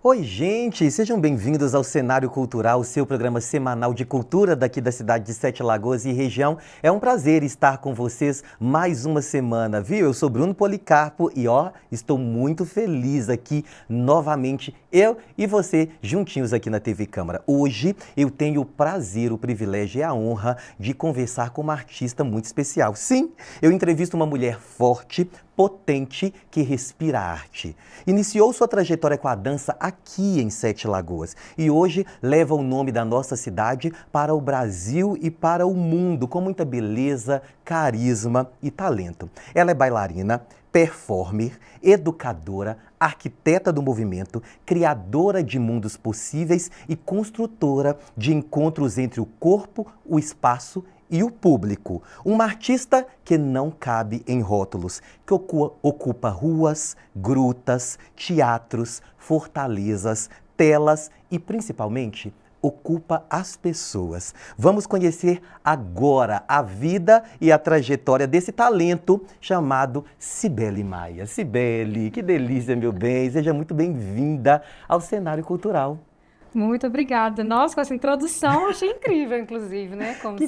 Oi, gente! Sejam bem-vindos ao Cenário Cultural, o seu programa semanal de cultura daqui da cidade de Sete Lagoas e região. É um prazer estar com vocês mais uma semana, viu? Eu sou Bruno Policarpo e, estou muito feliz aqui novamente, eu e você, juntinhos aqui na TV Câmara. Hoje eu tenho o prazer, o privilégio e a honra de conversar com uma artista muito especial. Sim, eu entrevisto uma mulher forte, potente, que respira arte. Iniciou sua trajetória com a dança aqui em Sete Lagoas e hoje leva o nome da nossa cidade para o Brasil e para o mundo com muita beleza, carisma e talento. Ela é bailarina, performer, educadora, arquiteta do movimento, criadora de mundos possíveis e construtora de encontros entre o corpo, o espaço e o público. Uma artista que não cabe em rótulos, que ocupa ruas, grutas, teatros, fortalezas, telas e, principalmente, ocupa as pessoas. Vamos conhecer agora a vida e a trajetória desse talento chamado Cibele Maia. Cibele, que delícia, meu bem. Seja muito bem-vinda ao Cenário Cultural. Muito obrigada. Nossa, com essa introdução, achei incrível, inclusive, né? Como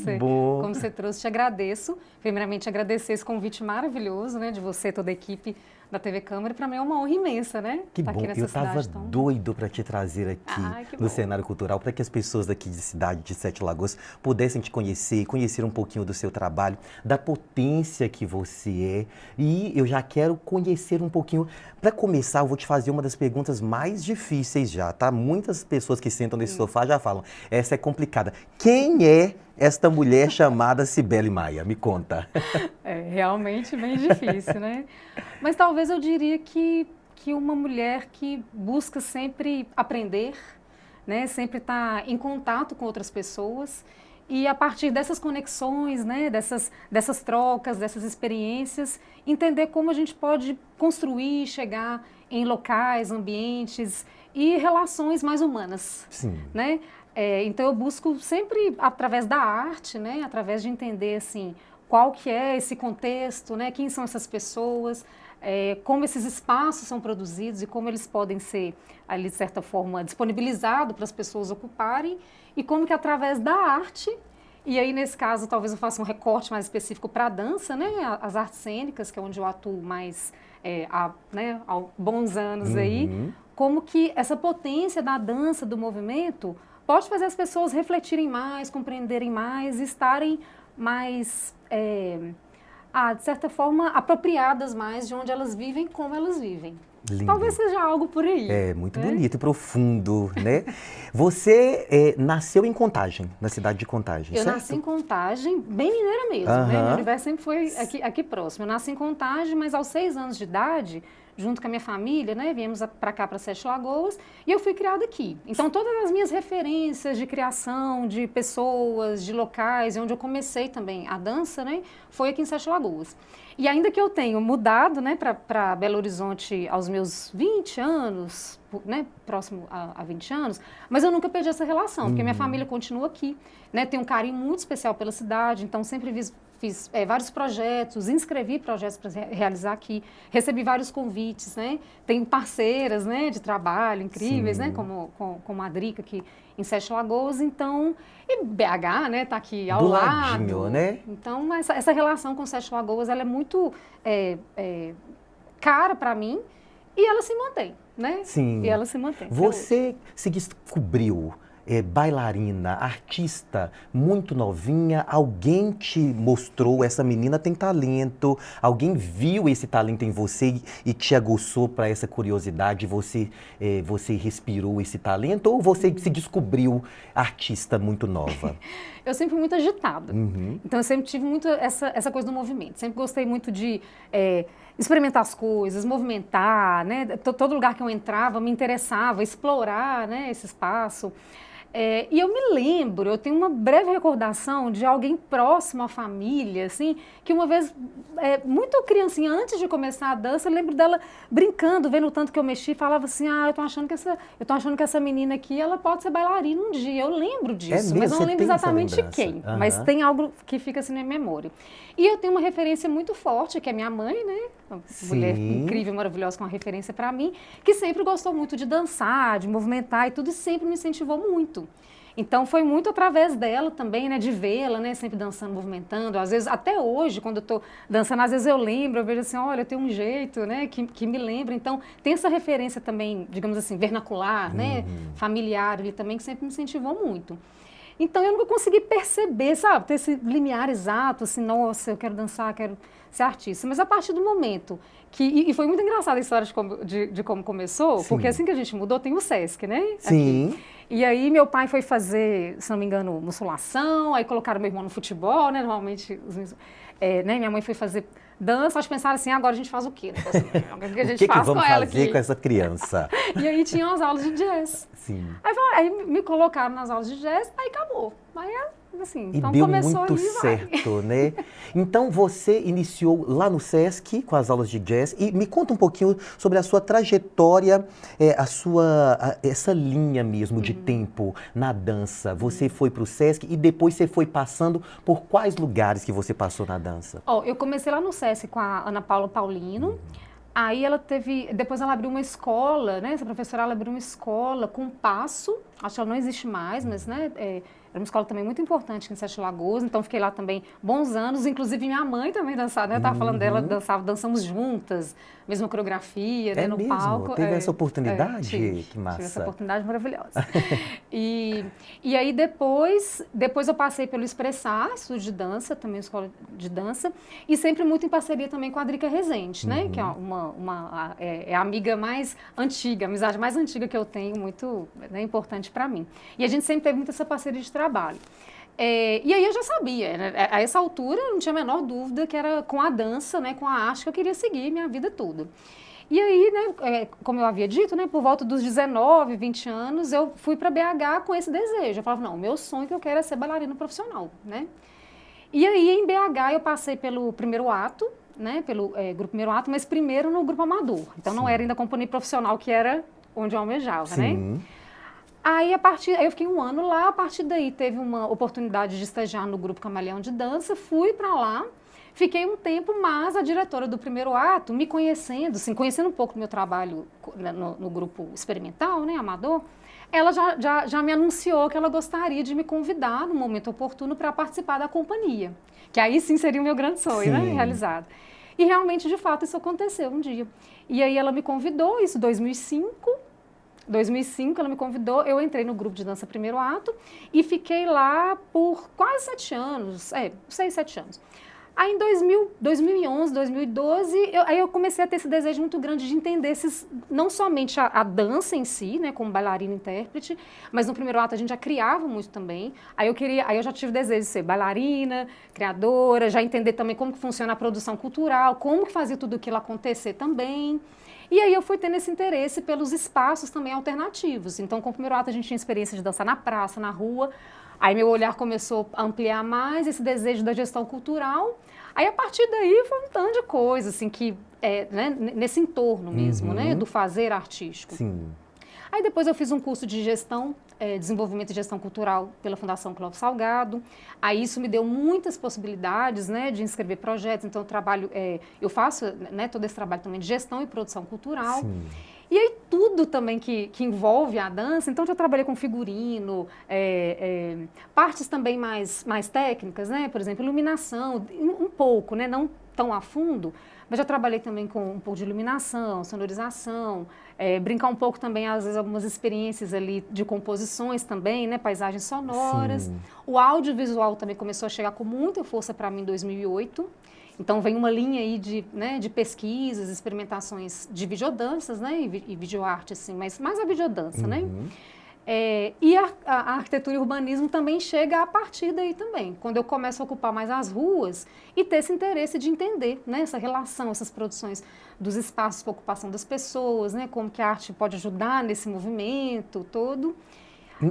você trouxe, te agradeço. Primeiramente, agradecer esse convite maravilhoso, né? De você, toda a equipe da TV Câmara. Para mim é uma honra imensa, né? Que bom, eu estava doido para te trazer aqui no Cenário Cultural, para que as pessoas daqui de cidade de Sete Lagoas pudessem te conhecer um pouquinho do seu trabalho, da potência que você é. E eu já quero conhecer um pouquinho. Para começar, eu vou te fazer uma das perguntas mais difíceis já, tá? Muitas pessoas que sentam nesse sofá já falam, essa é complicada. Quem é esta mulher chamada Cibele Maia? Me conta. É realmente bem difícil, né? Mas talvez eu diria que uma mulher que busca sempre aprender, né? Sempre estar em contato com outras pessoas e a partir dessas conexões, né? Dessas trocas, dessas experiências, entender como a gente pode construir, chegar em locais, ambientes e relações mais humanas. Sim. Né? Então eu busco sempre através da arte, né? Através de entender assim, qual que é esse contexto, né? Quem são essas pessoas, como esses espaços são produzidos e como eles podem ser, ali, de certa forma, disponibilizados para as pessoas ocuparem e como que através da arte, e aí nesse caso talvez eu faça um recorte mais específico para a dança, né? As artes cênicas, que é onde eu atuo mais há bons anos aí, como que essa potência da dança, do movimento, pode fazer as pessoas refletirem mais, compreenderem mais, estarem mais, de certa forma, apropriadas mais de onde elas vivem, como elas vivem. Lindo. Talvez seja algo por aí. É, muito bonito e profundo, né? Você nasceu em Contagem, na cidade de Contagem, certo? Eu nasci em Contagem, bem mineira mesmo, né? Meu universo sempre foi aqui próximo. Eu nasci em Contagem, mas aos 6 anos de idade, junto com a minha família, né? Viemos para cá, para Sete Lagoas, e eu fui criada aqui. Então, todas as minhas referências de criação, de pessoas, de locais, onde eu comecei também a dança, né? Foi aqui em Sete Lagoas. E ainda que eu tenha mudado, né, para Belo Horizonte aos meus 20 anos, né, próximo a 20 anos, mas eu nunca perdi essa relação, porque minha família continua aqui, né? Tem um carinho muito especial pela cidade, então sempre fiz vários projetos, inscrevi projetos para realizar aqui, recebi vários convites, né? Tenho parceiras, né, de trabalho incríveis, né, como a Drica aqui em Sete Lagoas, então, e BH, né, tá aqui ao lado. Ladinho, né? Então, essa relação com Sete Lagoas, ela é muito cara para mim e ela se mantém, né? Sim. E ela se mantém. Você se descobriu bailarina, artista, muito novinha, alguém te mostrou, essa menina tem talento, alguém viu esse talento em você e te aguçou para essa curiosidade, você respirou esse talento ou você se descobriu artista muito nova? Eu sempre fui muito agitada, então eu sempre tive muito essa coisa do movimento, sempre gostei muito de experimentar as coisas, movimentar, né? Todo lugar que eu entrava me interessava, explorar, né, esse espaço. E eu me lembro, eu tenho uma breve recordação de alguém próximo à família, assim, que uma vez, muito criancinha, antes de começar a dança, eu lembro dela brincando, vendo o tanto que eu mexi, falava assim, eu tô achando que essa menina aqui, ela pode ser bailarina um dia. Eu lembro disso, mas eu não lembro exatamente quem, mas tem algo que fica assim na minha memória. E eu tenho uma referência muito forte, que é minha mãe, né? Uma mulher incrível, maravilhosa, com uma referência para mim, que sempre gostou muito de dançar, de movimentar e tudo, e sempre me incentivou muito. Então, foi muito através dela também, né, de vê-la, né, sempre dançando, movimentando. Às vezes, até hoje, quando eu estou dançando, às vezes eu lembro, eu vejo assim, olha, eu tenho um jeito, né, que me lembra. Então, tem essa referência também, digamos assim, vernacular, né, familiar, ele também, que sempre me incentivou muito. Então, eu nunca consegui perceber, sabe, ter esse limiar exato, assim, nossa, eu quero dançar, quero ser artista. Mas a partir do momento que... E foi muito engraçada a história de como começou, porque assim que a gente mudou, tem o Sesc, né? Sim. Aqui. E aí, meu pai foi fazer, se não me engano, musculação, aí colocaram meu irmão no futebol, né? Normalmente, né? Minha mãe foi fazer dança, eles pensaram assim, agora a gente faz o quê? O que a gente faz vamos com ela fazer aqui? com essa criança? E aí tinham as aulas de jazz. Sim. Aí me colocaram nas aulas de jazz, aí acabou. Aí, assim, e então deu começou muito certo, né? Então você iniciou lá no Sesc com as aulas de jazz e me conta um pouquinho sobre a sua trajetória, essa linha mesmo de tempo na dança. Você foi para o Sesc e depois você foi passando por quais lugares que você passou na dança? Eu comecei lá no Sesc com a Ana Paula Paulino. Aí depois ela abriu uma escola, né? Essa professora, ela abriu uma escola com passo, acho que ela não existe mais, mas, né? Era uma escola também muito importante aqui em Sete Lagoas, então fiquei lá também bons anos, inclusive minha mãe também dançava, né? Eu estava falando dela, dançamos juntas, mesma coreografia, né? No palco. Teve essa oportunidade? Que massa. Tive essa oportunidade maravilhosa. E aí depois eu passei pelo Expressar, estúdio de dança, também escola de dança, e sempre muito em parceria também com a Drica Rezende, né? Que é a amiga mais antiga, a amizade mais antiga que eu tenho, muito, né, importante para mim. E a gente sempre teve muito essa parceria de trabalho. E aí eu já sabia, né? A essa altura eu não tinha a menor dúvida que era com a dança, né, com a arte que eu queria seguir minha vida toda. E aí, né, como eu havia dito, né, por volta dos 19, 20 anos, eu fui para BH com esse desejo. Eu falava, não, o meu sonho que eu quero é ser bailarina profissional, né? E aí em BH eu passei pelo primeiro ato, né, pelo grupo primeiro ato, mas primeiro no grupo amador. Então não era ainda a companhia profissional, que era onde eu almejava, né? Aí eu fiquei um ano lá, a partir daí teve uma oportunidade de estagiar no grupo Camaleão de Dança, fui para lá, fiquei um tempo, mas a diretora do primeiro ato, me conhecendo, assim, conhecendo um pouco do meu trabalho no grupo experimental, né, amador, ela já me anunciou que ela gostaria de me convidar no momento oportuno para participar da companhia, que aí sim seria o meu grande sonho, né, realizado. E realmente, de fato, isso aconteceu um dia. E aí ela me convidou, isso em 2005, ela me convidou, eu entrei no grupo de dança primeiro ato e fiquei lá por quase 7 anos, 6, 7 anos. Aí em 2011, 2012, eu comecei a ter esse desejo muito grande de entender não somente a dança em si, né, como bailarina e intérprete, mas no primeiro ato a gente já criava muito também. Aí eu já tive desejo de ser bailarina, criadora, já entender também como que funciona a produção cultural, como que fazia tudo aquilo acontecer também. E aí eu fui tendo esse interesse pelos espaços também alternativos. Então, com o primeiro ato a gente tinha experiência de dançar na praça, na rua. Aí meu olhar começou a ampliar mais esse desejo da gestão cultural. Aí a partir daí foi um tanto de coisa, assim, né, nesse entorno mesmo, né, do fazer artístico. Sim. Aí depois eu fiz um curso de gestão, desenvolvimento e gestão cultural pela Fundação Clóvis Salgado. Aí isso me deu muitas possibilidades, né, de inscrever projetos. Então eu faço, né, todo esse trabalho também de gestão e produção cultural. Sim. E aí tudo também que envolve a dança, então eu já trabalhei com figurino, partes também mais técnicas, né, por exemplo, iluminação, um pouco, né, não tão a fundo, mas já trabalhei também com um pouco de iluminação, sonorização, brincar um pouco também, às vezes, algumas experiências ali de composições também, né, paisagens sonoras. Sim. O audiovisual também começou a chegar com muita força para mim em 2008. Então, vem uma linha aí de pesquisas, experimentações de videodanças, né, e videoarte, assim, mas mais a videodança, né? E a arquitetura e urbanismo também chega a partir daí também, quando eu começo a ocupar mais as ruas e ter esse interesse de entender, né, essa relação, essas produções dos espaços para ocupação das pessoas, né, como que a arte pode ajudar nesse movimento todo.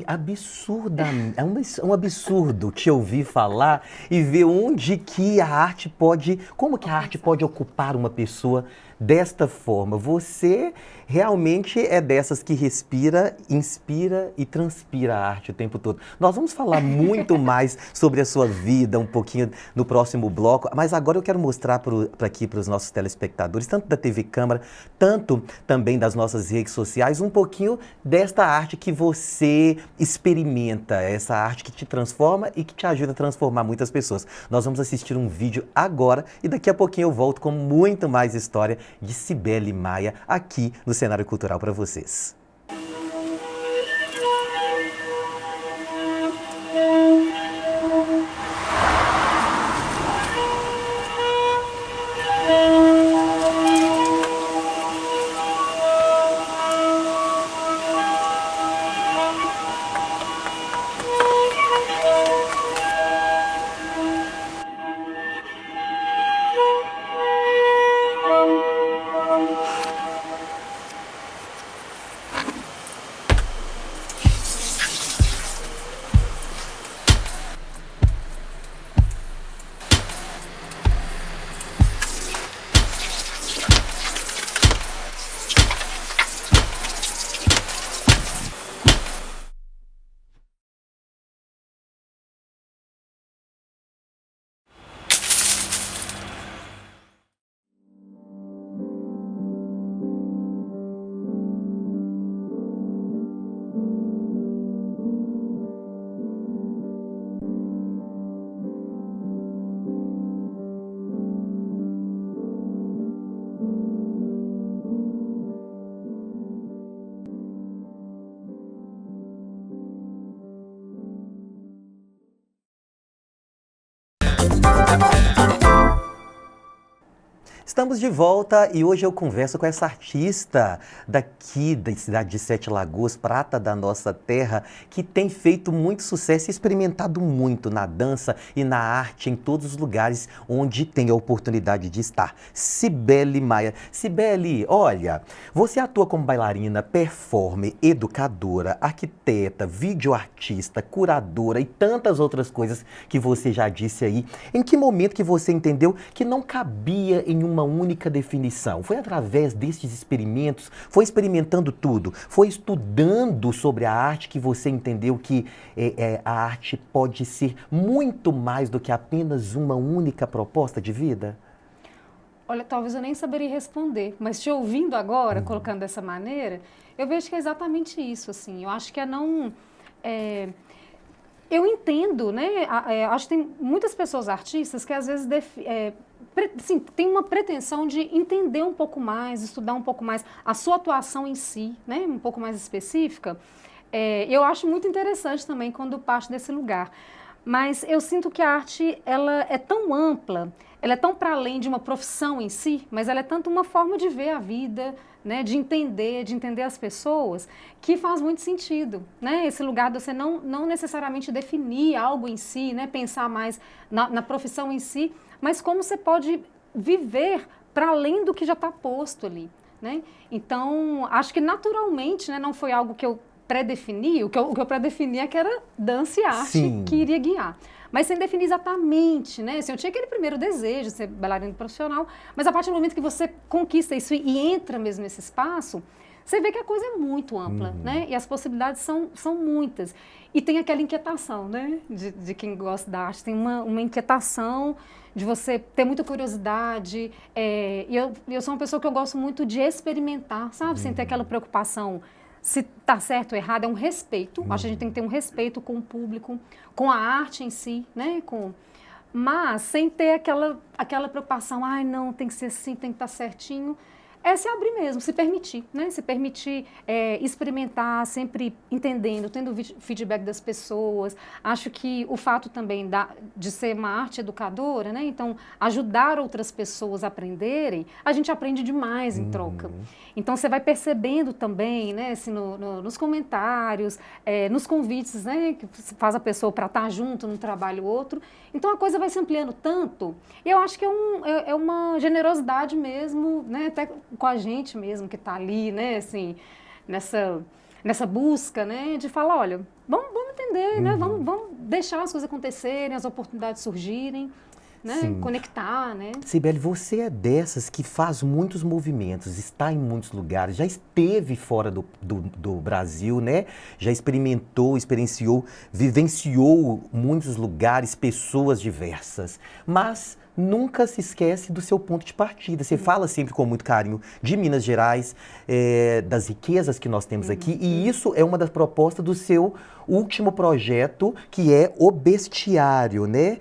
Absurdamente, é um absurdo te ouvir falar e ver onde que a arte pode, como que a arte pode ocupar uma pessoa desta forma. Você realmente é dessas que respira, inspira e transpira a arte o tempo todo. Nós vamos falar muito mais sobre a sua vida um pouquinho no próximo bloco, mas agora eu quero mostrar aqui para os nossos telespectadores, tanto da TV Câmara, tanto também das nossas redes sociais, um pouquinho desta arte que você experimenta, essa arte que te transforma e que te ajuda a transformar muitas pessoas. Nós vamos assistir um vídeo agora e daqui a pouquinho eu volto com muito mais história de Cibele Maia aqui no Cenário Cultural para vocês. Estamos de volta e hoje eu converso com essa artista daqui da cidade de Sete Lagoas, prata da nossa terra, que tem feito muito sucesso e experimentado muito na dança e na arte em todos os lugares onde tem a oportunidade de estar. Cibele Maia. Cibele, olha, você atua como bailarina, performer, educadora, arquiteta, videoartista, curadora e tantas outras coisas que você já disse aí. Em que momento que você entendeu que não cabia em uma única definição? Foi através destes experimentos, foi experimentando tudo, foi estudando sobre a arte que você entendeu que a arte pode ser muito mais do que apenas uma única proposta de vida? Olha, talvez eu nem saberia responder, mas te ouvindo agora, colocando dessa maneira, eu vejo que é exatamente isso, assim. Eu acho que eu entendo, né? Acho que tem muitas pessoas artistas que às vezes tem uma pretensão de entender um pouco mais, estudar um pouco mais a sua atuação em si, né? Um pouco mais específica. Eu acho muito interessante também quando parte desse lugar. Mas eu sinto que a arte, ela é tão ampla, ela é tão para além de uma profissão em si, mas ela é tanto uma forma de ver a vida, né, de entender as pessoas, que faz muito sentido, né? Esse lugar de você não necessariamente definir algo em si, né, pensar mais na profissão em si, mas como você pode viver para além do que já está posto ali, né? Então, acho que naturalmente, né, não foi algo que eu predefini, o que eu predefini é que era dança e arte. Sim. Que iria guiar. Mas sem definir exatamente, né? Assim, eu tinha aquele primeiro desejo de ser bailarina profissional, mas a partir do momento que você conquista isso e entra mesmo nesse espaço, você vê que a coisa é muito ampla, né? E as possibilidades são muitas. E tem aquela inquietação, né? De quem gosta da arte, tem uma inquietação de você ter muita curiosidade. E eu sou uma pessoa que eu gosto muito de experimentar, sabe? Sem ter aquela preocupação se está certo ou errado, é um respeito. Acho que a gente tem que ter um respeito com o público, com a arte em si, né? Mas sem ter aquela preocupação, ai, não, tem que ser assim, tem que estar certinho. É se abrir mesmo, se permitir, né? Se permitir experimentar, sempre entendendo, tendo feedback das pessoas. Acho que o fato também de ser uma arte educadora, né? Então, ajudar outras pessoas a aprenderem, a gente aprende demais em troca. Então, você vai percebendo também, né? Assim, nos comentários, nos convites, né? Que faz a pessoa para estar junto num trabalho ou outro. Então, a coisa vai se ampliando tanto. E eu acho que é uma generosidade mesmo, né? Até com a gente mesmo que está ali, né, assim, nessa busca, né, de falar, olha, vamos entender, né, vamos deixar as coisas acontecerem, as oportunidades surgirem, né, Sim. conectar, né. Sibeli, você é dessas que faz muitos movimentos, está em muitos lugares, já esteve fora do Brasil, né? Já experienciou, vivenciou muitos lugares, pessoas diversas, mas nunca se esquece do seu ponto de partida. Você fala sempre com muito carinho de Minas Gerais, das riquezas que nós temos aqui, e isso é uma das propostas do seu último projeto, que é o Bestiário, né?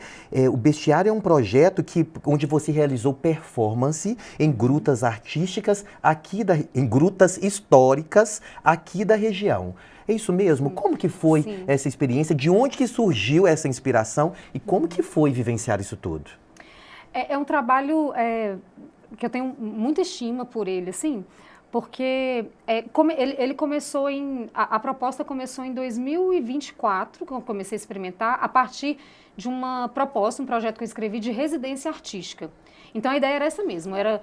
O Bestiário é um projeto onde você realizou performance em grutas artísticas, em grutas históricas aqui da região. É isso mesmo? Como que foi essa experiência? De onde que surgiu essa inspiração? E como que foi vivenciar isso tudo? É um trabalho que eu tenho muita estima por ele, assim, porque ele começou a proposta começou em 2024, quando eu comecei a experimentar, a partir de uma proposta, um projeto que eu escrevi de residência artística. Então a ideia era essa mesmo, era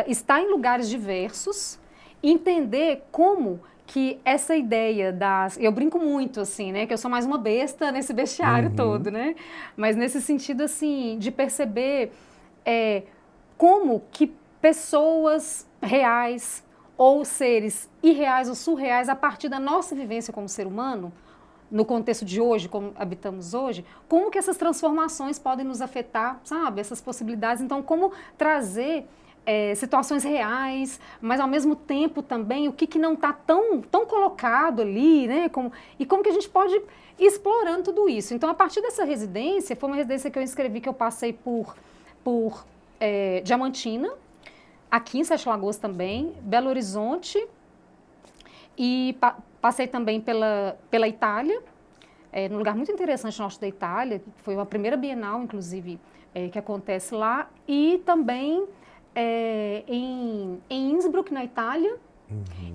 estar em lugares diversos, entender como que essa ideia eu brinco muito, assim, né, que eu sou mais uma besta nesse bestiário todo, né, mas nesse sentido, assim, de perceber como que pessoas reais ou seres irreais ou surreais, a partir da nossa vivência como ser humano, no contexto de hoje, como habitamos hoje, como que essas transformações podem nos afetar, sabe, essas possibilidades, então como trazer situações reais, mas ao mesmo tempo também o que não está tão colocado ali, né? E como que a gente pode ir explorando tudo isso. Então, a partir dessa residência, foi uma residência que eu inscrevi, que eu passei por Diamantina, aqui em Sete Lagoas também, Belo Horizonte, e passei também pela Itália, num lugar muito interessante no norte da Itália, que foi a primeira Bienal, inclusive, que acontece lá, e também em Innsbruck, na Itália,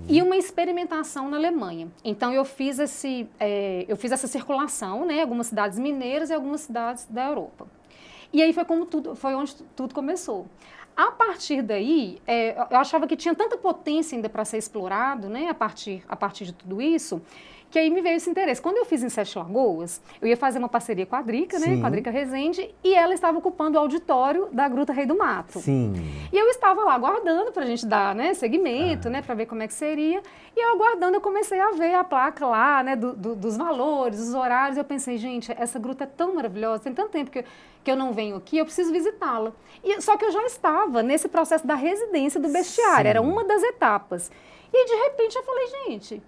e uma experimentação na Alemanha. Então, eu fiz essa circulação, né, algumas cidades mineiras e algumas cidades da Europa. E aí foi onde tudo começou. A partir daí, eu achava que tinha tanta potência ainda para ser explorado, né, a partir de tudo isso, que aí me veio esse interesse. Quando eu fiz em Sete Lagoas, eu ia fazer uma parceria com a Drica, né, com a Drica Rezende, e ela estava ocupando o auditório da Gruta Rei do Mato. Sim. E eu estava lá aguardando para a gente dar, né, segmento, né, para ver como é que seria. E eu aguardando, eu comecei a ver a placa lá, né, dos valores, dos horários. Eu pensei, gente, essa gruta é tão maravilhosa, tem tanto tempo que eu não venho aqui, eu preciso visitá-la. Só que eu já estava nesse processo da residência do bestiário, era uma das etapas. E de repente eu falei, gente,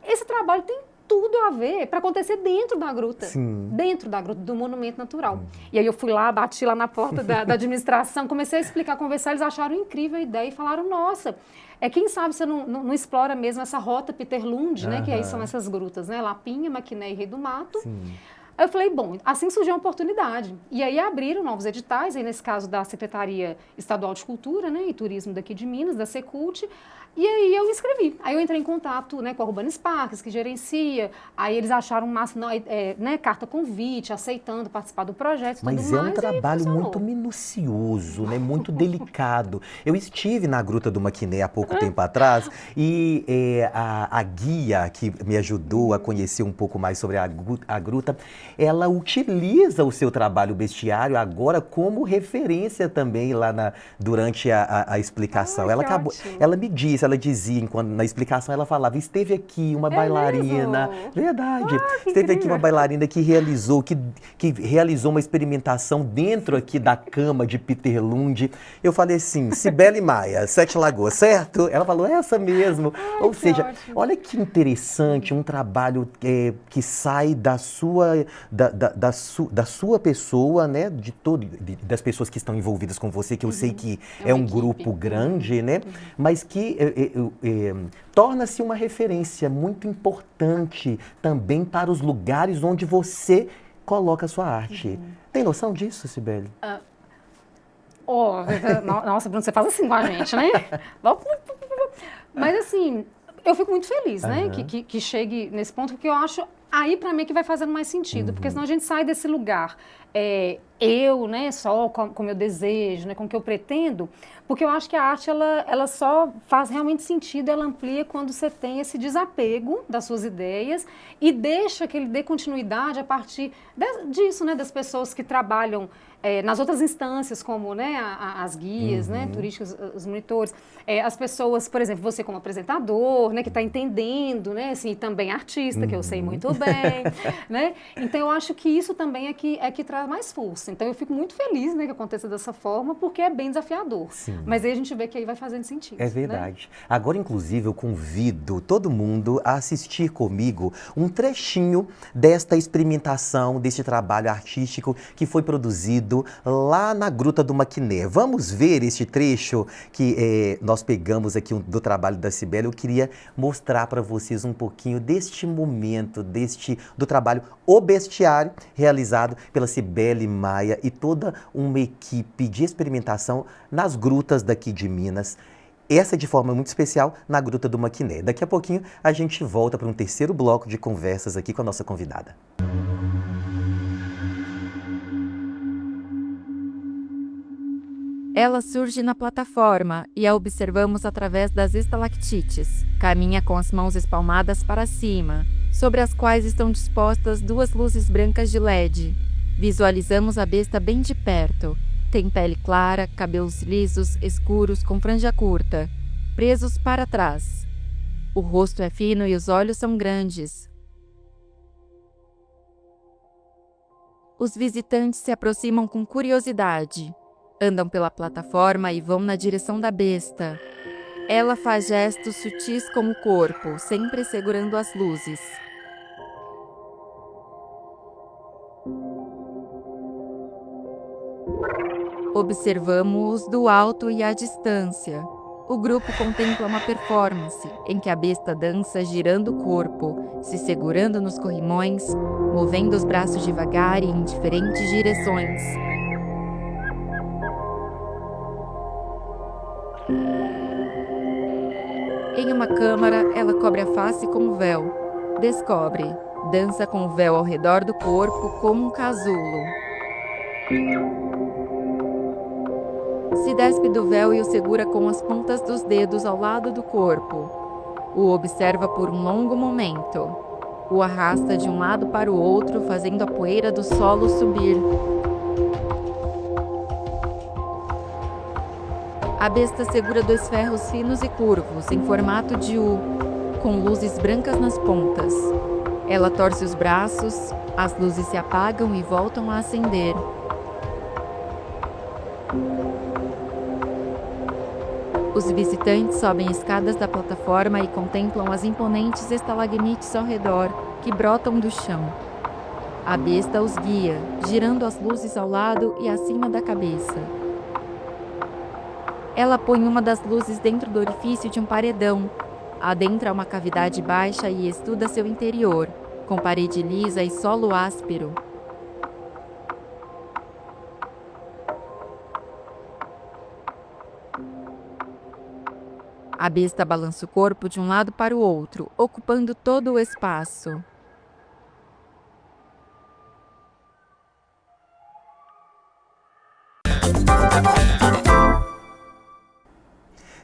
esse trabalho tem tudo a ver para acontecer dentro da gruta, dentro da gruta, do monumento natural. E aí eu fui lá, bati lá na porta da administração, comecei a explicar, conversar, eles acharam incrível a ideia e falaram, nossa, quem sabe você não explora mesmo essa rota Peter Lund, né, que aí são essas grutas, né, Lapinha, Maquiné e Rei do Mato. Aí eu falei, bom, assim surgiu uma oportunidade. E aí abriram novos editais, aí nesse caso da Secretaria Estadual de Cultura, né, e Turismo daqui de Minas, da Secult. E aí eu inscrevi. Aí eu entrei em contato, né, com a Urbanis Parques, que gerencia. Aí eles acharam né, carta convite, aceitando participar do projeto e tudo mais. Mas é um trabalho muito minucioso, né, muito delicado. Eu estive na Gruta do Maquiné há pouco tempo atrás e a guia que me ajudou a conhecer um pouco mais sobre a gruta, ela utiliza o seu trabalho bestiário agora como referência também lá durante a explicação. Ela me disse, ela dizia, na explicação ela falava, esteve aqui uma bailarina, mesmo? verdade, esteve incrível. aqui uma bailarina que realizou uma experimentação dentro aqui da cama de Peter Lund. Eu falei assim, Sibeli Maia, Sete Lagoas, certo? Ela falou, essa mesmo. Ou seja, ótimo. olha que interessante, um trabalho que sai da sua pessoa, né, das pessoas que estão envolvidas com você, que eu sei que é um grupo grande, né, mas que torna-se uma referência muito importante também para os lugares onde você coloca a sua arte. Tem noção disso, Sibeli? Nossa, Bruno, você faz assim com a gente, né? Mas assim, eu fico muito feliz, né, que chegue nesse ponto, porque eu acho aí para mim que vai fazendo mais sentido, porque senão a gente sai desse lugar eu, né, só com o meu desejo, né, com o que eu pretendo, porque eu acho que a arte, ela só faz realmente sentido, ela amplia quando você tem esse desapego das suas ideias e deixa que ele dê continuidade a partir disso, né, das pessoas que trabalham nas outras instâncias, como, né, as guias, né, turísticas, os monitores, as pessoas, por exemplo, você como apresentador, né, que está entendendo, né, assim, também artista, que eu sei muito bem, né, então eu acho que isso também é que traz mais força. Então eu fico muito feliz, né, que aconteça dessa forma, porque é bem desafiador. Sim. Mas aí a gente vê que aí vai fazendo sentido. É verdade. Né? Agora, inclusive, eu convido todo mundo a assistir comigo um trechinho desta experimentação, deste trabalho artístico que foi produzido lá na Gruta do Maquiné. Vamos ver este trecho que nós pegamos aqui do trabalho da Cibele. Eu queria mostrar para vocês um pouquinho deste momento, do trabalho O Bestiário, realizado pela Cibele Maia e toda uma equipe de experimentação nas grutas daqui de Minas. Essa de forma muito especial na Gruta do Maquiné. Daqui a pouquinho a gente volta para um terceiro bloco de conversas aqui com a nossa convidada. Ela surge na plataforma e a observamos através das estalactites. Caminha com as mãos espalmadas para cima, sobre as quais estão dispostas duas luzes brancas de LED. Visualizamos a besta bem de perto. Tem pele clara, cabelos lisos, escuros, com franja curta, presos para trás. O rosto é fino e os olhos são grandes. Os visitantes se aproximam com curiosidade. Andam pela plataforma e vão na direção da besta. Ela faz gestos sutis com o corpo, sempre segurando as luzes. Observamos-os do alto e à distância. O grupo contempla uma performance em que a besta dança girando o corpo, se segurando nos corrimões, movendo os braços devagar e em diferentes direções. Em uma câmara, ela cobre a face com um véu. Descobre. Dança com o véu ao redor do corpo como um casulo. Se despe do véu e o segura com as pontas dos dedos ao lado do corpo. O observa por um longo momento. O arrasta de um lado para o outro, fazendo a poeira do solo subir. A besta segura dois ferros finos e curvos, em formato de U, com luzes brancas nas pontas. Ela torce os braços, as luzes se apagam e voltam a acender. Os visitantes sobem escadas da plataforma e contemplam as imponentes estalagmites ao redor, que brotam do chão. A besta os guia, girando as luzes ao lado e acima da cabeça. Ela põe uma das luzes dentro do orifício de um paredão, adentra uma cavidade baixa e estuda seu interior, com parede lisa e solo áspero. A besta balança o corpo de um lado para o outro, ocupando todo o espaço.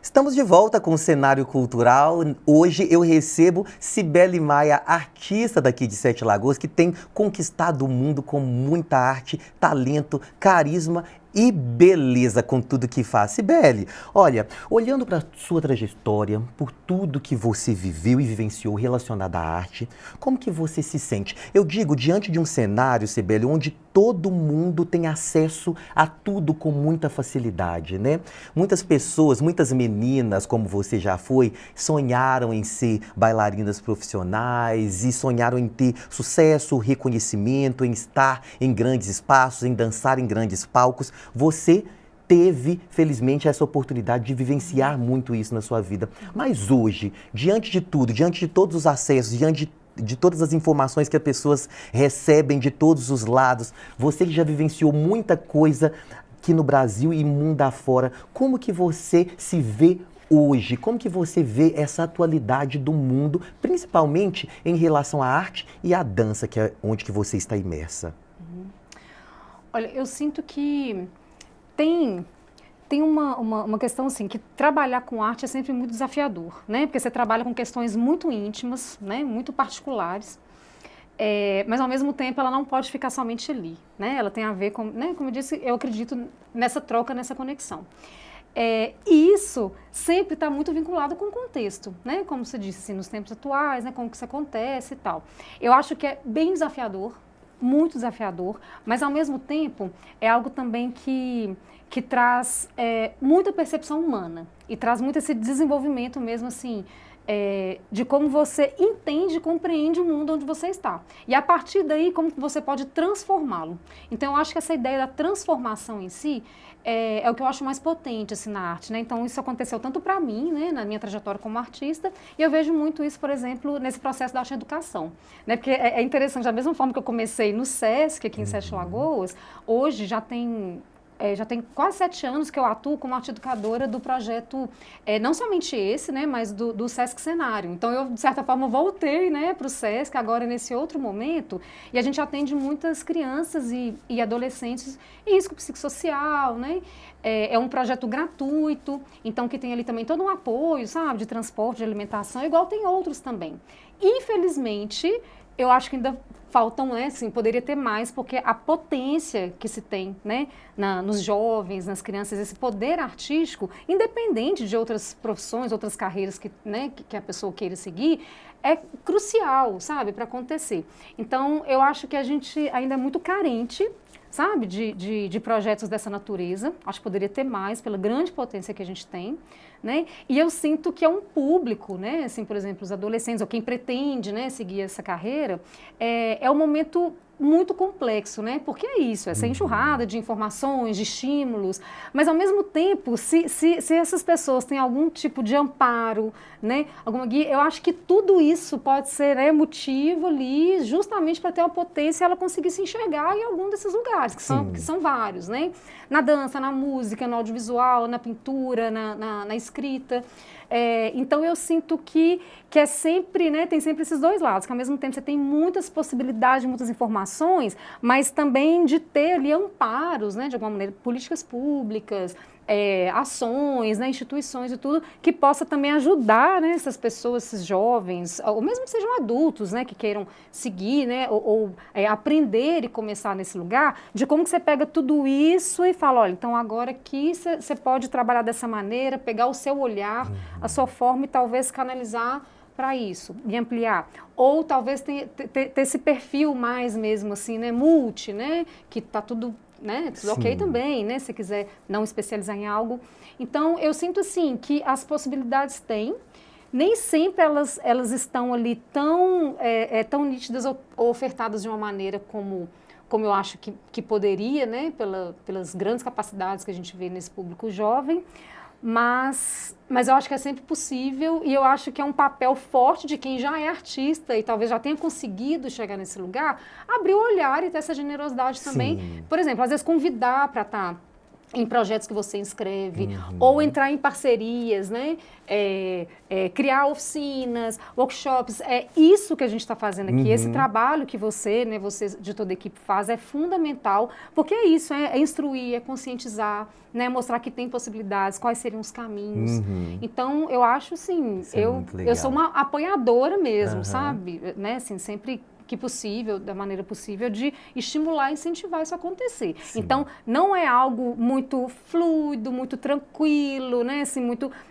Estamos de volta com o Cenário Cultural. Hoje eu recebo Cibele Maia, artista daqui de Sete Lagoas, que tem conquistado o mundo com muita arte, talento, carisma e beleza com tudo que faz. Cibele, olha, olhando para a sua trajetória, por tudo que você viveu e vivenciou relacionado à arte, como que você se sente? Eu digo, diante de um cenário, Cibele, onde todo mundo tem acesso a tudo com muita facilidade, né? Muitas pessoas, muitas meninas, como você já foi, sonharam em ser bailarinas profissionais e sonharam em ter sucesso, reconhecimento, em estar em grandes espaços, em dançar em grandes palcos. Você teve, felizmente, essa oportunidade de vivenciar muito isso na sua vida. Mas hoje, diante de tudo, diante de todos os acessos, diante de todas as informações que as pessoas recebem de todos os lados, você que já vivenciou muita coisa aqui no Brasil e mundo afora, como que você se vê hoje? Como que você vê essa atualidade do mundo, principalmente em relação à arte e à dança, que é onde que você está imersa? Olha, eu sinto que tem uma questão assim, que trabalhar com arte é sempre muito desafiador, né? Porque você trabalha com questões muito íntimas, né? Muito particulares, mas ao mesmo tempo ela não pode ficar somente ali, né? Ela tem a ver com, né? Como eu disse, eu acredito nessa troca, nessa conexão. E isso sempre está muito vinculado com o contexto, né? Como você disse, assim, nos tempos atuais, né? Como que isso acontece e tal. Eu acho que é bem desafiador, muito desafiador, mas ao mesmo tempo é algo também que traz muita percepção humana e traz muito esse desenvolvimento mesmo assim, de como você entende e compreende o mundo onde você está. E a partir daí, como você pode transformá-lo. Então, eu acho que essa ideia da transformação em si é o que eu acho mais potente assim, na arte, né? Então, isso aconteceu tanto para mim, né, na minha trajetória como artista, e eu vejo muito isso, por exemplo, nesse processo da arte-educação. Né? Porque é interessante, da mesma forma que eu comecei no SESC, aqui em Sete Lagoas, hoje já tem quase 7 anos que eu atuo como arte educadora do projeto, não somente esse, né, mas do Sesc Cenário. Então, eu, de certa forma, voltei, né, para o Sesc, agora nesse outro momento, e a gente atende muitas crianças e adolescentes em risco psicossocial, né? É um projeto gratuito, então que tem ali também todo um apoio, sabe, de transporte, de alimentação, igual tem outros também. Infelizmente, eu acho que ainda faltam, né, assim, poderia ter mais, porque a potência que se tem, né, nos jovens, nas crianças, esse poder artístico, independente de outras profissões, outras carreiras que a pessoa queira seguir, é crucial, sabe, para acontecer. Então, eu acho que a gente ainda é muito carente, sabe, de projetos dessa natureza. Acho que poderia ter mais, pela grande potência que a gente tem, né? E eu sinto que é um público, né, assim, por exemplo, os adolescentes, ou quem pretende, né, seguir essa carreira, é um momento muito complexo, né? Porque é isso, essa enxurrada de informações, de estímulos, mas ao mesmo tempo, se essas pessoas têm algum tipo de amparo, né, alguma guia, eu acho que tudo isso pode ser, né, motivo ali justamente para ter uma potência e ela conseguir se enxergar em algum desses lugares, que são vários, né? Na dança, na música, no audiovisual, na pintura, na escrita. Então eu sinto que é sempre, né, tem sempre esses dois lados, que ao mesmo tempo você tem muitas possibilidades, muitas informações, mas também de ter ali amparos, né, de alguma maneira, políticas públicas, ações, né, instituições e tudo, que possa também ajudar, né, essas pessoas, esses jovens, ou mesmo que sejam adultos, né, que queiram seguir, né, ou aprender e começar nesse lugar, de como que você pega tudo isso e fala, olha, então agora aqui você pode trabalhar dessa maneira, pegar o seu olhar, a sua forma e talvez canalizar para isso, e ampliar. Ou talvez ter esse perfil mais mesmo assim, né, multi, né, que tá tudo, né, tudo ok também, né, se quiser não especializar em algo. Então, eu sinto assim, que as possibilidades têm, nem sempre elas estão ali tão nítidas ou ofertadas de uma maneira como eu acho que poderia, né, pelas grandes capacidades que a gente vê nesse público jovem, mas eu acho que é sempre possível e eu acho que é um papel forte de quem já é artista e talvez já tenha conseguido chegar nesse lugar, abrir o olhar e ter essa generosidade também. Por exemplo, às vezes convidar para estar em projetos que você inscreve, ou entrar em parcerias, né? Criar oficinas, workshops, é isso que a gente está fazendo aqui, esse trabalho que você, né, você de toda a equipe faz é fundamental, porque é isso, é instruir, é conscientizar, né, mostrar que tem possibilidades, quais seriam os caminhos. Então, eu acho, assim, eu sou uma apoiadora mesmo, sabe? Né, assim, sempre que possível, da maneira possível, de estimular e incentivar isso a acontecer. Então, não é algo muito fluido, muito tranquilo, né, assim,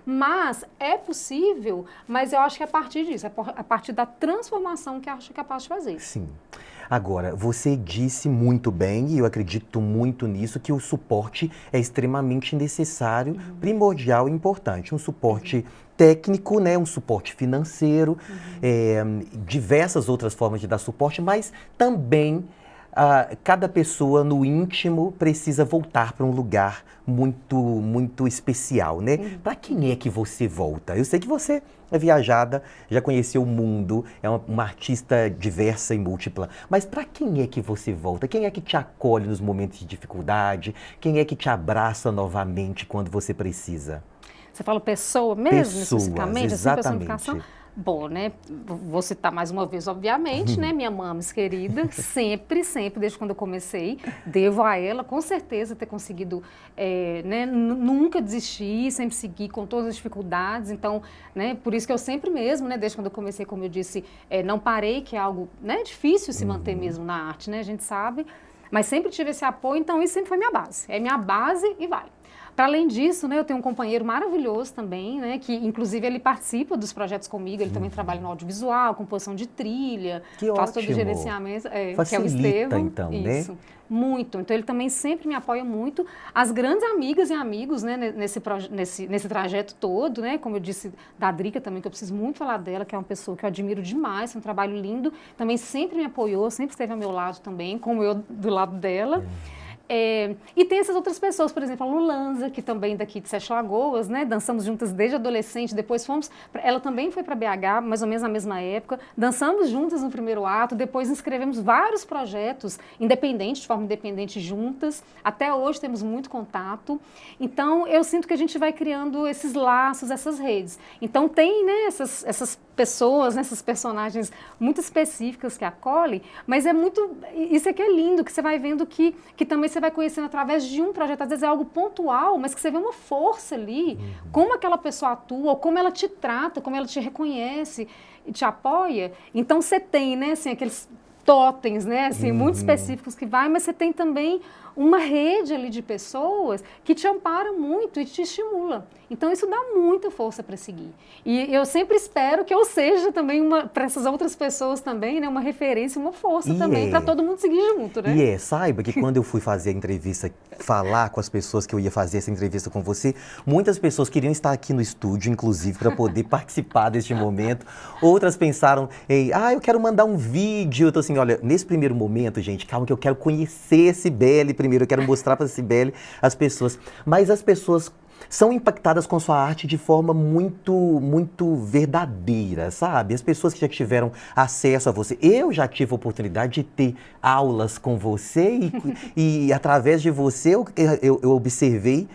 mas é possível, mas eu acho que é a partir disso, a partir da transformação que a arte é capaz de fazer. Sim. Agora, você disse muito bem, e eu acredito muito nisso, que o suporte é extremamente necessário, primordial e importante. Um suporte técnico, né, um suporte financeiro, diversas outras formas de dar suporte, mas também cada pessoa no íntimo precisa voltar para um lugar muito, muito especial, né? Para quem é que você volta? Eu sei que você é viajada, já conheceu o mundo, é uma artista diversa e múltipla, mas para quem é que você volta? Quem é que te acolhe nos momentos de dificuldade? Quem é que te abraça novamente quando você precisa? Você fala pessoa mesmo, Pessoas, especificamente? exatamente. Assim, personificação? Bom, né, vou citar mais uma vez, obviamente, né, minha mames querida, sempre, desde quando eu comecei, devo a ela, com certeza, ter conseguido, né, nunca desistir, sempre seguir com todas as dificuldades, então, né, por isso que eu sempre mesmo, né, desde quando eu comecei, como eu disse, não parei, que é algo, né, difícil se manter mesmo na arte, né, a gente sabe, mas sempre tive esse apoio, então isso sempre foi minha base, é minha base e vai. Para além disso, né, eu tenho um companheiro maravilhoso também, né, que inclusive ele participa dos projetos comigo, ele também trabalha no audiovisual, composição de trilha, faz todo o gerenciamento, que é o Estevão. Então, isso, né? Muito. Então ele também sempre me apoia muito. As grandes amigas e amigos, né, nesse trajeto todo, né, como eu disse da Drica também, que eu preciso muito falar dela, que é uma pessoa que eu admiro demais, tem um trabalho lindo, também sempre me apoiou, sempre esteve ao meu lado também, como eu do lado dela. E tem essas outras pessoas, por exemplo, a Lulanza, que também daqui de Sete Lagoas, né? Dançamos juntas desde adolescente, depois fomos... Ela também foi para BH, mais ou menos na mesma época. Dançamos juntas no primeiro ato, depois inscrevemos vários projetos independentes, de forma independente, juntas. Até hoje temos muito contato. Então, eu sinto que a gente vai criando esses laços, essas redes. Então, tem, né, essas pessoas, né, essas personagens muito específicas que acolhem, mas é muito... Isso aqui é lindo, que você vai vendo que também você vai conhecendo através de um projeto, às vezes é algo pontual, mas que você vê uma força ali, como aquela pessoa atua, ou como ela te trata, como ela te reconhece e te apoia. Então você tem, né, assim, aqueles totens, né, assim, muito específicos que vai, mas você tem também uma rede ali de pessoas que te ampara muito e te estimula. Então isso dá muita força para seguir. E eu sempre espero que eu seja também para essas outras pessoas também, né, uma referência, uma força também para todo mundo seguir junto, né? E saiba que quando eu fui fazer a entrevista, falar com as pessoas que eu ia fazer essa entrevista com você, muitas pessoas queriam estar aqui no estúdio, inclusive, para poder participar deste momento. Outras pensaram em, eu quero mandar um vídeo. Eu tô assim, olha, nesse primeiro momento, gente, calma que eu quero conhecer a Cibele primeiro, eu quero mostrar para a Cibele as pessoas. Mas as pessoas são impactadas com sua arte de forma muito verdadeira, sabe? As pessoas que já tiveram acesso a você. Eu já tive a oportunidade de ter aulas com você e através de você eu observei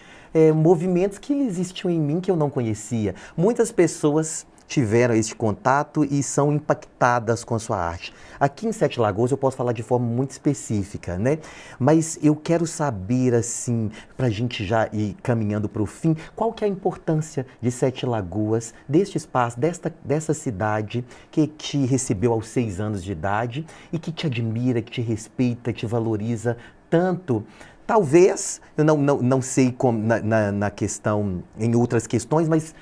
movimentos que existiam em mim que eu não conhecia. Muitas pessoas tiveram esse contato e são impactadas com a sua arte. Aqui em Sete Lagoas eu posso falar de forma muito específica, né? Mas eu quero saber, assim, para a gente já ir caminhando para o fim, qual que é a importância de Sete Lagoas, deste espaço, dessa cidade que te recebeu aos 6 anos de idade e que te admira, que te respeita, que te valoriza tanto. Talvez, eu não sei como na questão, em outras questões, mas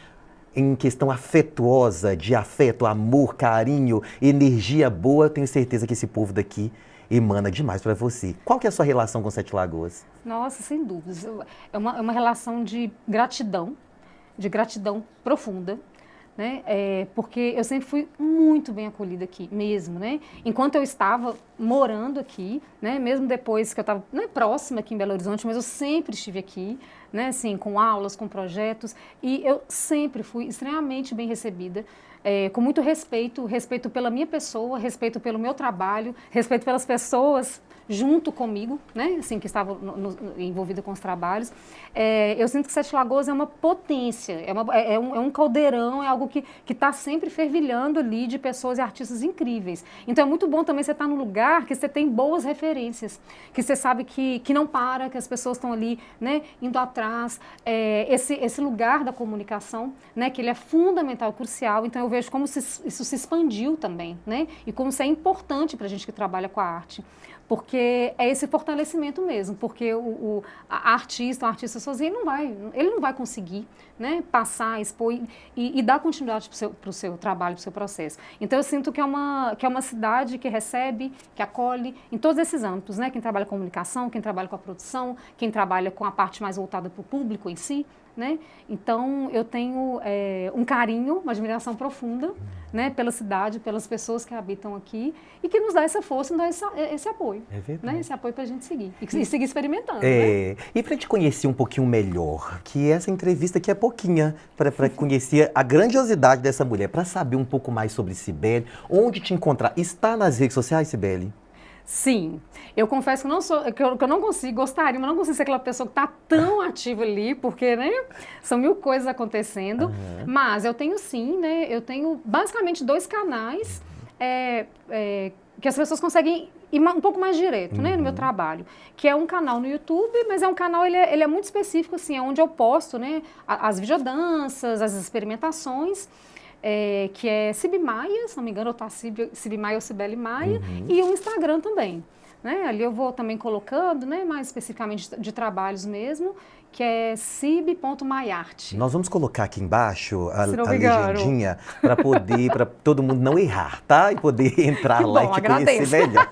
em questão afetuosa, de afeto, amor, carinho, energia boa, eu tenho certeza que esse povo daqui emana demais para você. Qual que é a sua relação com Sete Lagoas? Nossa, sem dúvidas. É uma relação de gratidão profunda, né? Porque eu sempre fui muito bem acolhida aqui, mesmo, né? Enquanto eu estava morando aqui, né? Mesmo depois que eu estava, não é próxima aqui em Belo Horizonte, mas eu sempre estive aqui, né? Assim, com aulas, com projetos, e eu sempre fui extremamente bem recebida, com muito respeito pela minha pessoa, respeito pelo meu trabalho, respeito pelas pessoas junto comigo, né, assim, que estavam envolvidas com os trabalhos. Eu sinto que Sete Lagoas é uma potência, é um caldeirão, é algo que está sempre fervilhando ali de pessoas e artistas incríveis. Então é muito bom também você estar num lugar que você tem boas referências, que você sabe que não para, que as pessoas estão ali, né, indo atrás. Esse lugar da comunicação, né, que ele é fundamental, crucial. Então eu vejo como isso se expandiu também, né, e como isso é importante para a gente que trabalha com a arte. Porque é esse fortalecimento mesmo, porque o artista sozinho ele não vai conseguir, né, passar, expor e dar continuidade para o seu trabalho, para o seu processo. Então eu sinto que é uma cidade que recebe, que acolhe em todos esses âmbitos, né? Quem trabalha com comunicação, quem trabalha com a produção, quem trabalha com a parte mais voltada para o público em si, né? Então eu tenho um carinho, uma admiração profunda, né, pela cidade, pelas pessoas que habitam aqui e que nos dá essa força, nos dá esse apoio. É verdade. Né? Esse apoio para a gente seguir e seguir experimentando. Né? E para te conhecer um pouquinho melhor, que essa entrevista aqui é pouquinha, para conhecer a grandiosidade dessa mulher, para saber um pouco mais sobre Cibele, onde te encontrar. Está nas redes sociais, Cibele? Sim, eu confesso que, que eu não consigo, gostaria, mas não consigo ser aquela pessoa que está tão ativa ali, porque, né, são mil coisas acontecendo, mas eu tenho sim, né, eu tenho basicamente 2 canais que as pessoas conseguem ir um pouco mais direto, né, no meu trabalho, que é um canal no YouTube, mas é um canal, ele é muito específico, assim, é onde eu posto, né, as videodanças, as experimentações, que é Cibi Maia, se não me engano, tá Cibi Maia ou Cibele Maia, e o Instagram também. Né? Ali eu vou também colocando, né, mais especificamente de trabalhos mesmo, que é cib.maiarte. Nós vamos colocar aqui embaixo a legendinha para todo mundo não errar, tá? E poder entrar lá e te conhecer melhor.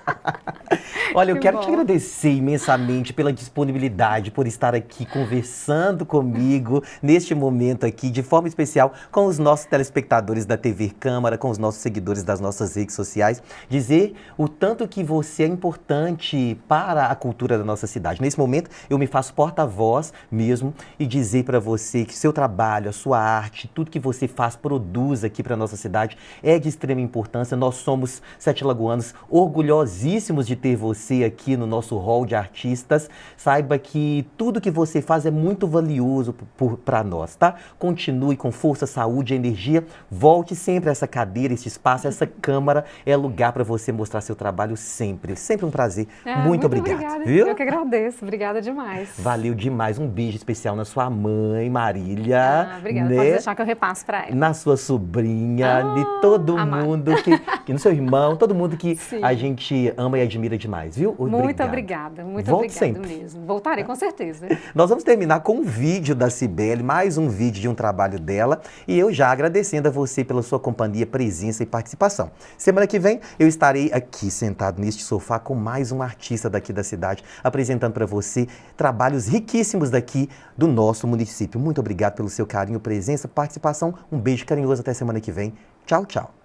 Olha, eu quero te agradecer imensamente pela disponibilidade, por estar aqui conversando comigo neste momento aqui, de forma especial com os nossos telespectadores da TV Câmara, com os nossos seguidores das nossas redes sociais, dizer o tanto que você é importante para a cultura da nossa cidade. Nesse momento, eu me faço porta-voz mesmo e dizer para você que seu trabalho, a sua arte, tudo que você faz, produz aqui para a nossa cidade é de extrema importância. Nós somos sete lagoanos orgulhosíssimos de ter você aqui no nosso hall de artistas. Saiba que tudo que você faz é muito valioso para nós, tá? Continue com força, saúde e energia. Volte sempre a essa cadeira, esse espaço, essa câmara é lugar para você mostrar seu trabalho sempre. Sempre um prazer. Muito obrigado. Obrigada. Viu? Eu que agradeço. Obrigada demais. Valeu demais. Um beijo especial na sua mãe, Marília. Obrigada. Né? Pode deixar que eu repasso para ela. Na sua sobrinha, de todo mundo que no seu irmão, todo mundo que a gente ama e admira demais, viu? Muito obrigada. Muito Volte obrigada sempre. mesmo. Voltarei com certeza. Nós vamos terminar com um vídeo da Cibele, mais um vídeo de um trabalho dela, e eu já agradecendo a você pela sua companhia, presença e participação. Semana que vem eu estarei aqui sentado neste sofá com mais um artista daqui da cidade, apresentando para você trabalhos riquíssimos daqui do nosso município. Muito obrigado pelo seu carinho, presença, participação. Um beijo carinhoso, até semana que vem. Tchau, tchau.